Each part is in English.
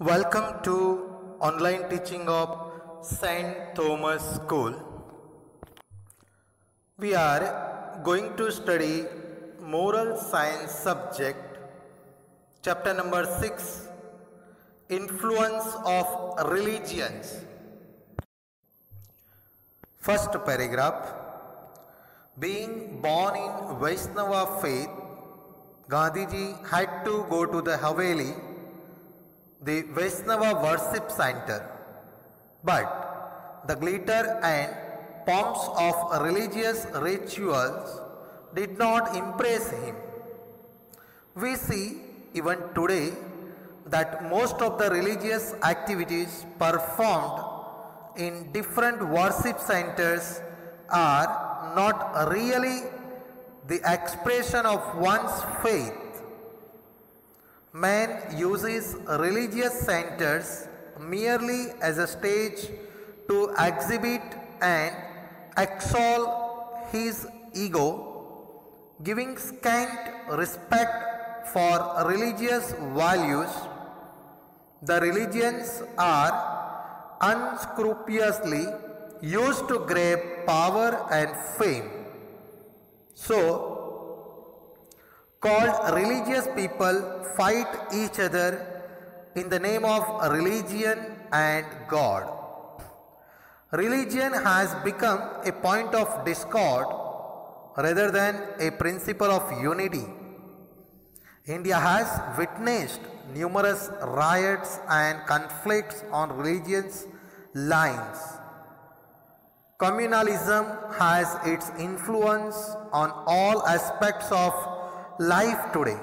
Welcome to online teaching of St. Thomas School. We are going to study moral science subject, chapter number 6, influence of religions. First paragraph. Being born in Vaishnava faith, Gandhiji had to go to the Haveli, the Vaishnava worship center, but the glitter and pomps of religious rituals did not impress him. We see even today that most of the religious activities performed in different worship centers are not really the expression of one's faith. Man uses religious centers merely as a stage to exhibit and exalt his ego, giving scant respect for religious values. The religions are unscrupulously used to grab power and fame. So, called religious people fight each other in the name of religion and God. Religion has become a point of discord rather than a principle of unity. India has witnessed numerous riots and conflicts on religious lines. Communalism has its influence on all aspects of life today.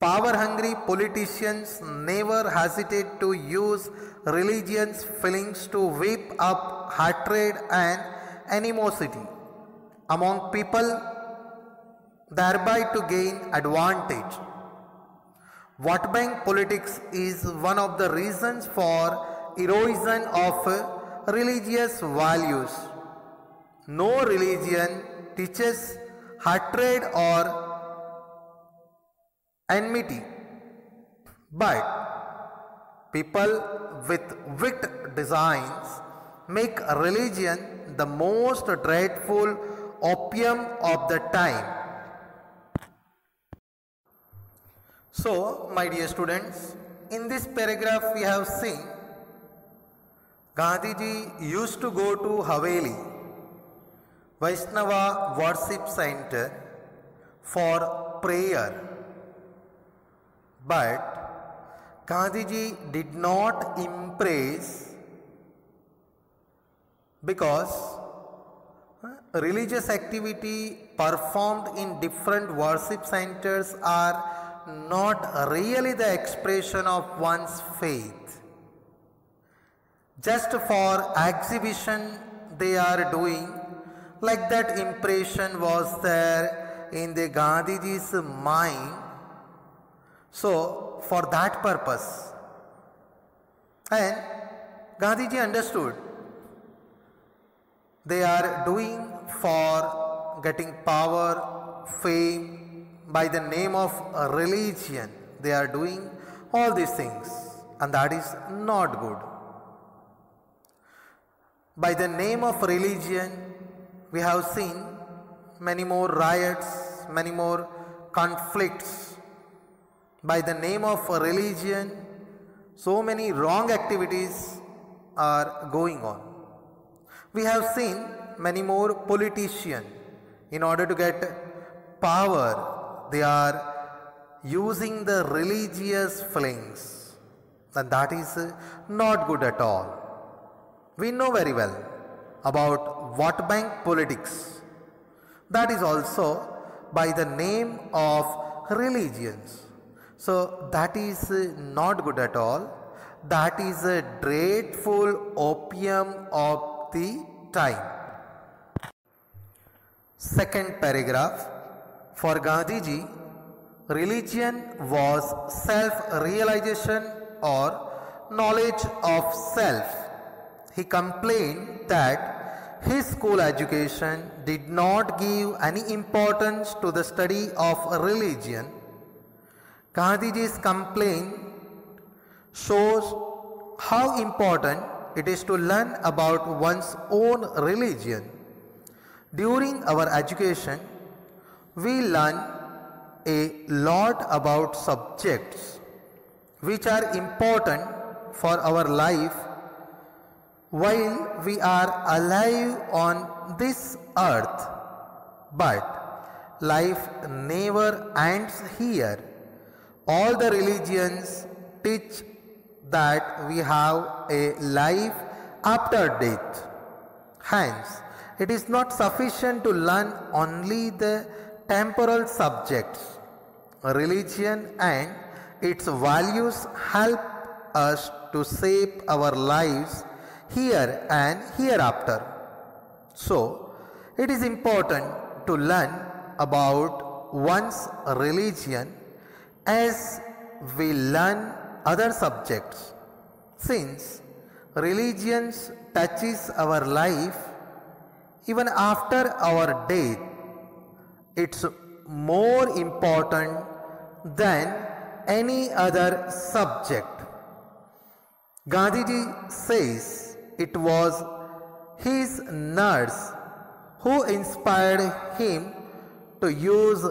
Power-hungry politicians never hesitate to use religion's feelings to whip up hatred and animosity among people, thereby to gain advantage. Vote bank politics is one of the reasons for erosion of religious values. No religion teaches hatred or enmity, but people with wicked designs make religion the most dreadful opium of the time. So, my dear students, in this paragraph we have seen Gandhiji used to go to Haveli, Vaishnava worship center, for prayer. But Gandhiji did not impress because religious activity performed in different worship centers are not really the expression of one's faith. Just for exhibition they are doing, like that impression was there in the Gandhiji's mind. So, for that purpose, and Gandhiji understood, they are doing for getting power, fame, by the name of religion. They are doing all these things, and that is not good. By the name of religion, we have seen many more riots, many more conflicts. By the name of religion, so many wrong activities are going on. We have seen many more politicians, in order to get power, they are using the religious feelings, and that is not good at all. We know very well about vote bank politics. That is also by the name of religions. So that is not good at all. That is a dreadful opium of the time. Second paragraph. For Gandhiji, religion was self-realization or knowledge of self. He complained that his school education did not give any importance to the study of religion. Gandhiji's complaint shows how important it is to learn about one's own religion. During our education, we learn a lot about subjects which are important for our life while we are alive on this earth. But life never ends here. All the religions teach that we have a life after death. Hence, it is not sufficient to learn only the temporal subjects. Religion and its values help us to shape our lives here and hereafter. So, it is important to learn about one's religion as we learn other subjects, since religion touches our life even after our death. It's more important than any other subject. Gandhiji says it was his nurse who inspired him to use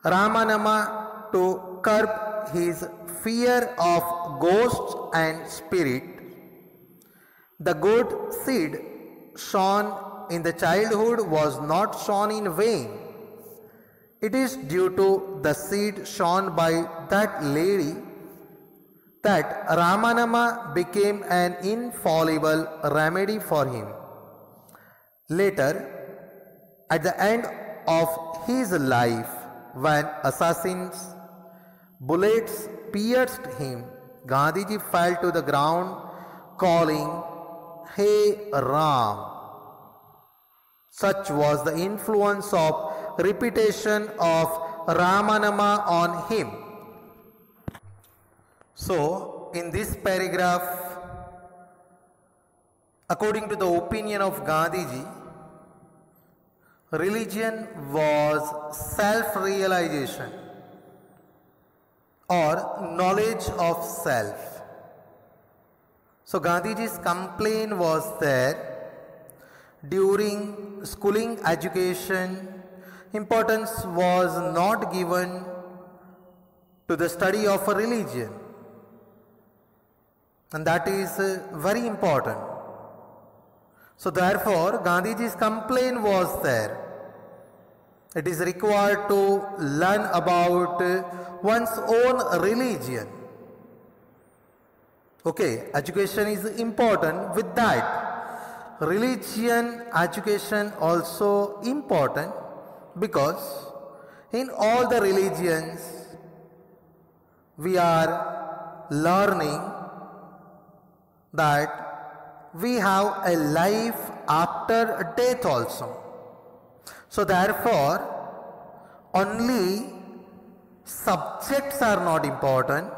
Ramanama to curb his fear of ghosts and spirit. The good seed sown in the childhood was not sown in vain. It is due to the seed sown by that lady that Ramanama became an infallible remedy for him. Later, at the end of his life, when assassins' bullets pierced him, Gandhiji fell to the ground calling, "Hey Ram." Such was the influence of repetition of Ramanama on him. So, in this paragraph, according to the opinion of Gandhiji, religion was self-realization or knowledge of self. So Gandhiji's complaint was that during schooling education, importance was not given to the study of a religion, and that is very important. So therefore, Gandhiji's complaint was there. It is required to learn about one's own religion. Okay, education is important. With that, religion education also important, because in all the religions we are learning that we have a life after death also. So therefore, only subjects are not important.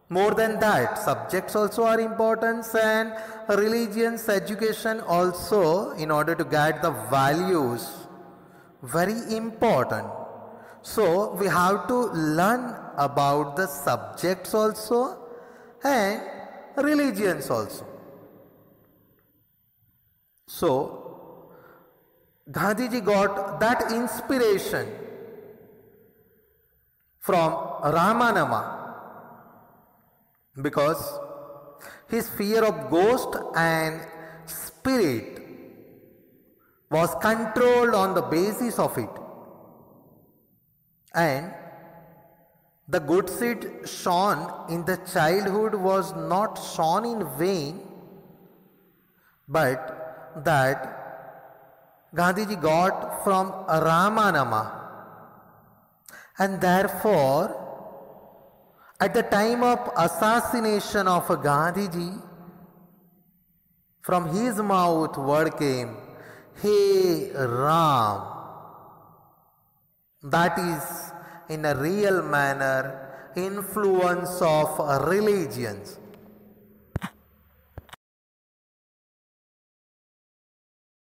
More than that, subjects also are important, and religion's education also, in order to get the values, very important. So we have to learn about the subjects also and religions also. So Gandhiji got that inspiration from Ramanama, because his fear of ghost and spirit was controlled on the basis of it, and the good seed sown in the childhood was not sown in vain, but that Gandhiji got from Ramanama. And therefore, at the time of assassination of Gandhiji, from his mouth word came, "Hey Ram." That is in a real manner influence of religions.